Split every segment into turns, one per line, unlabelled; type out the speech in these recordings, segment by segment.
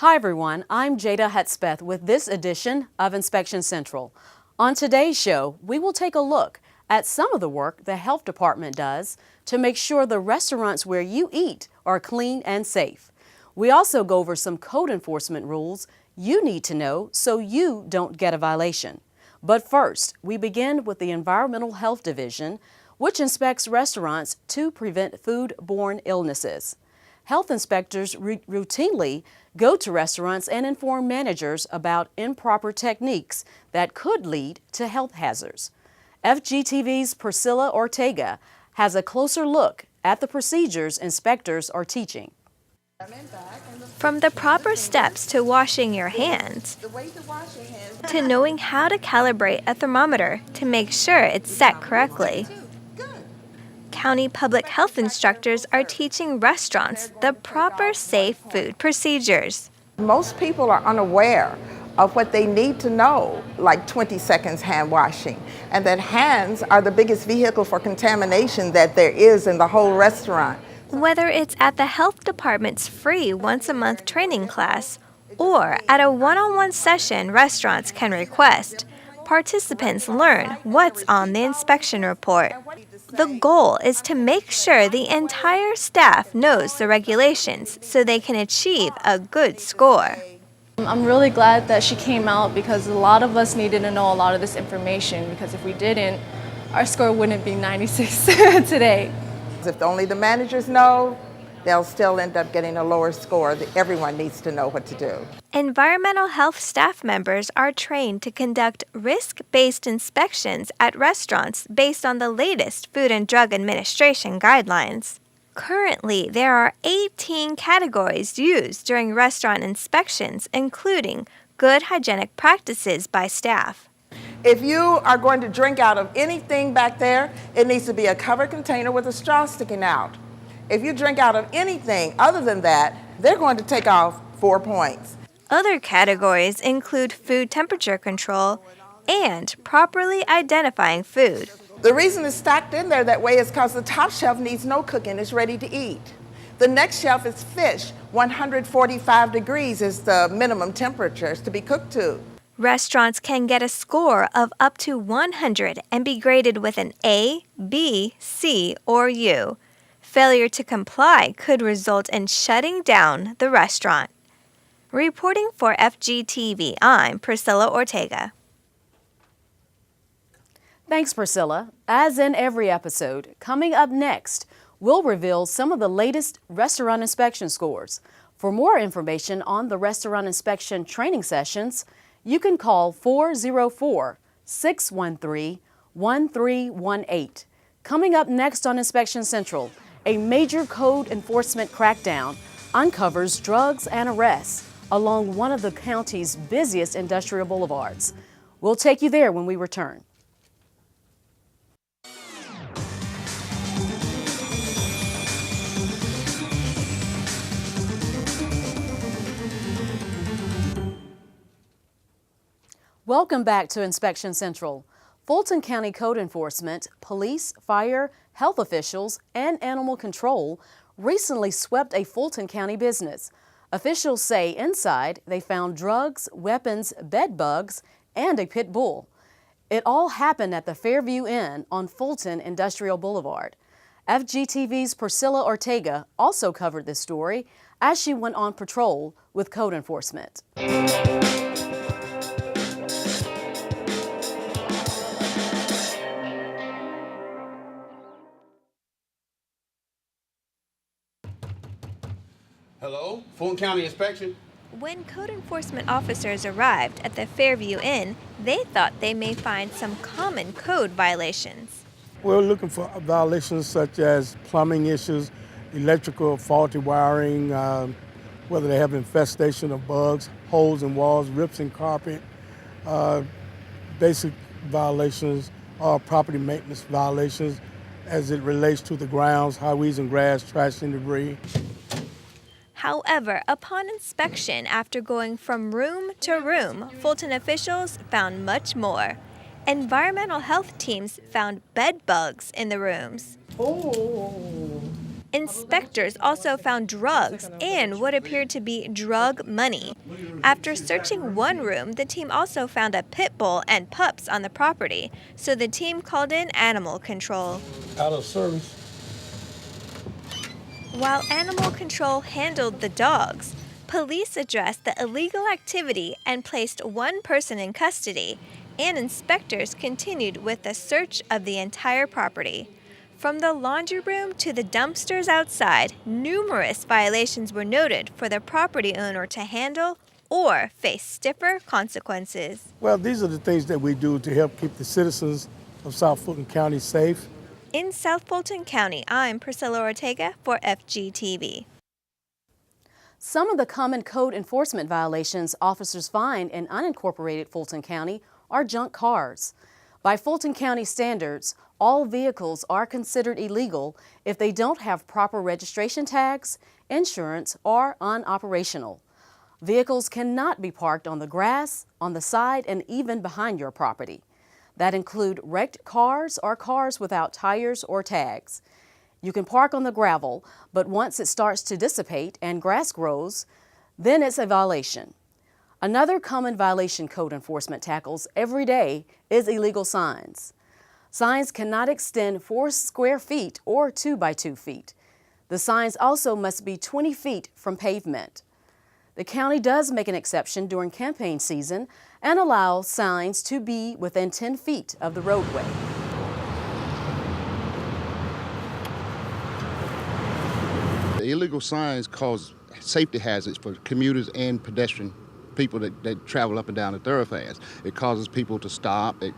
Hi everyone, I'm Jada Hudspeth with this edition of Inspection Central. On today's show, we will take a look at some of the work the health department does to make sure the restaurants where you eat are clean and safe. We also go over some code enforcement rules you need to know so you don't get a violation. But first, we begin with the Environmental Health Division, which inspects restaurants to prevent food-borne illnesses. Health inspectors routinely go to restaurants and inform managers about improper techniques that could lead to health hazards. FGTV's Priscilla Ortega has a closer look at the procedures inspectors are teaching.
From the proper steps to washing your hands, to knowing how to calibrate a thermometer to make sure it's set correctly. County public health instructors are teaching restaurants the proper safe food procedures.
Most people are unaware of what they need to know, like 20 seconds hand washing, and that hands are the biggest vehicle for contamination that there is in the whole restaurant.
Whether it's at the health department's free once-a-month training class or at a one-on-one session restaurants can request, participants learn what's on the inspection report. The goal is to make sure the entire staff knows the regulations so they can achieve a good score.
I'm really glad that she came out because a lot of us needed to know a lot of this information, because if we didn't, our score wouldn't be 96 today.
If only the managers know, they'll still end up getting a lower score. Everyone needs to know what to do.
Environmental health staff members are trained to conduct risk-based inspections at restaurants based on the latest Food and Drug Administration guidelines. Currently, there are 18 categories used during restaurant inspections, including good hygienic practices by staff.
If you are going to drink out of anything back there, it needs to be a covered container with a straw sticking out. If you drink out of anything other than that, they're going to take off 4 points.
Other categories include food temperature control and properly identifying food.
The reason it's stacked in there that way is because the top shelf needs no cooking, it's ready to eat. The next shelf is fish. 145 degrees is the minimum temperatures to be cooked to.
Restaurants can get a score of up to 100 and be graded with an A, B, C, or U. Failure to comply could result in shutting down the restaurant. Reporting for FGTV, I'm Priscilla Ortega.
Thanks, Priscilla. As in every episode, coming up next, we'll reveal some of the latest restaurant inspection scores. For more information on the restaurant inspection training sessions, you can call 404-613-1318. Coming up next on Inspection Central, a major code enforcement crackdown uncovers drugs and arrests along one of the county's busiest industrial boulevards. We'll take you there when we return. Welcome back to Inspection Central. Fulton County Code Enforcement, police, fire, health officials, and animal control recently swept a Fulton County business. Officials say inside they found drugs, weapons, bed bugs, and a pit bull. It all happened at the Fairview Inn on Fulton Industrial Boulevard. FGTV's Priscilla Ortega also covered this story as she went on patrol with code enforcement.
Hello, Fulton County Inspection.
When code enforcement officers arrived at the Fairview Inn, they thought they may find some common code violations.
We're looking for violations such as plumbing issues, electrical faulty wiring, whether they have infestation of bugs, holes in walls, rips in carpet, basic violations, property maintenance violations as it relates to the grounds, highways and grass, trash and debris.
However, upon inspection after going from room to room, Fulton officials found much more. Environmental health teams found bed bugs in the rooms. Inspectors also found drugs and what appeared to be drug money. After searching one room, the team also found a pit bull and pups on the property, so the team called in animal control.
Out of service.
While animal control handled the dogs, police addressed the illegal activity and placed one person in custody, and inspectors continued with the search of the entire property. From the laundry room to the dumpsters outside, numerous violations were noted for the property owner to handle or face stiffer consequences.
Well, these are the things that we do to help keep the citizens of South Fulton County safe.
In South Fulton County, I'm Priscilla Ortega for FGTV.
Some of the common code enforcement violations officers find in unincorporated Fulton County are junk cars. By Fulton County standards, all vehicles are considered illegal if they don't have proper registration tags, insurance, or are unoperational. Vehicles cannot be parked on the grass, on the side, and even behind your property. That include wrecked cars or cars without tires or tags. You can park on the gravel, but once it starts to dissipate and grass grows, then it's a violation. Another common violation code enforcement tackles every day is illegal signs. Signs cannot extend 4 square feet or 2 by 2 feet. The signs also must be 20 feet from pavement. The county does make an exception during campaign season and allows signs to be within 10 feet of the roadway.
The illegal signs cause safety hazards for commuters and pedestrian people that travel up and down the thoroughfares. It causes people to stop. They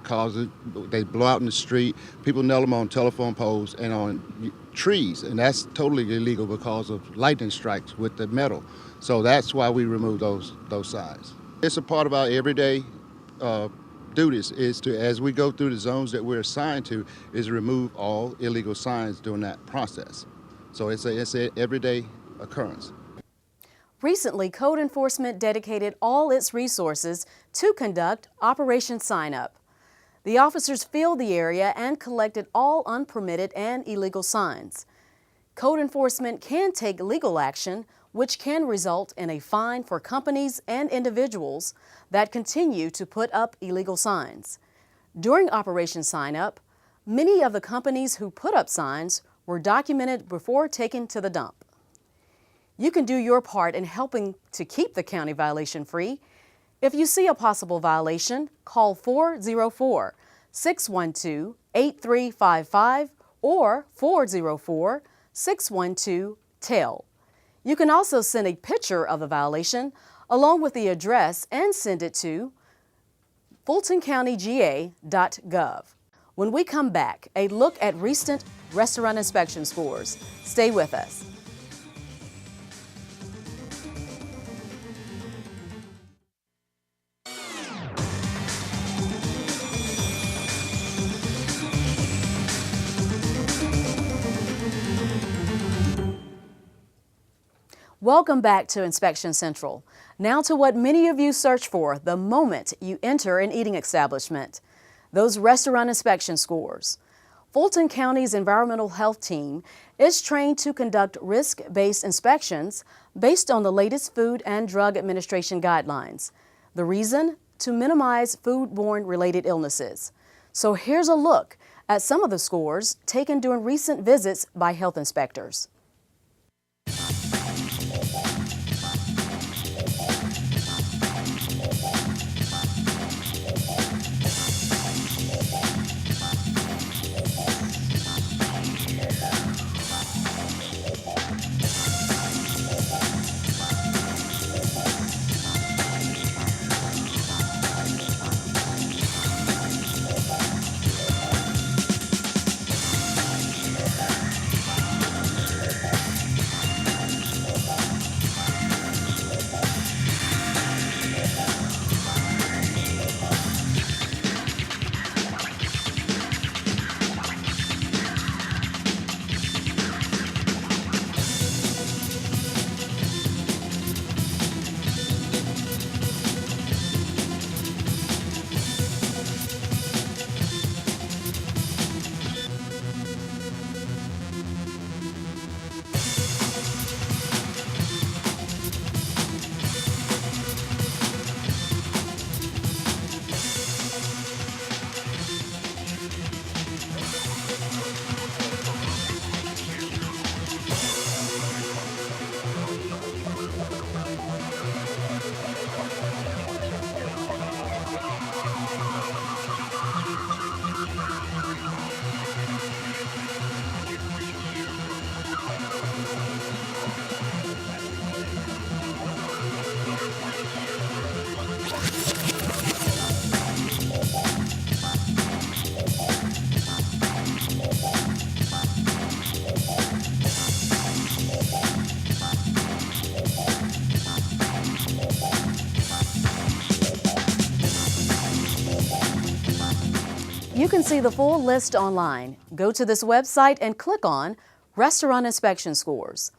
blow out in the street. People nail them on telephone poles and on trees, and that's totally illegal because of lightning strikes with the metal. So that's why we remove those signs. It's a part of our everyday duties is to, as we go through the zones that we're assigned to, is remove all illegal signs during that process. So it's a everyday occurrence.
Recently, code enforcement dedicated all its resources to conduct Operation Sign Up. The officers filled the area and collected all unpermitted and illegal signs. Code enforcement can take legal action, which can result in a fine for companies and individuals that continue to put up illegal signs. During Operation Sign Up, many of the companies who put up signs were documented before taken to the dump. You can do your part in helping to keep the county violation free. If you see a possible violation, call 404-612-8355 or 404-612-TELL. You can also send a picture of the violation along with the address and send it to fultoncountyga.gov. When we come back, a look at recent restaurant inspection scores. Stay with us. Welcome back to Inspection Central. Now to what many of you search for the moment you enter an eating establishment, those restaurant inspection scores. Fulton County's Environmental Health Team is trained to conduct risk-based inspections based on the latest Food and Drug Administration guidelines. The reason? To minimize foodborne related illnesses. So here's a look at some of the scores taken during recent visits by health inspectors. You can see the full list online. Go to this website and click on Restaurant Inspection Scores.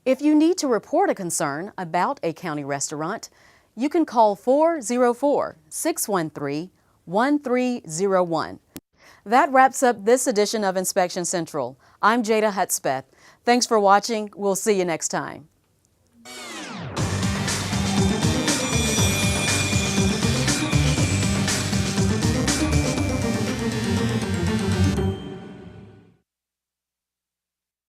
If you need to report a concern about a county restaurant, you can call 404-613-1301. That wraps up this edition of Inspection Central. I'm Jada Hudspeth. Thanks for watching. We'll see you next time.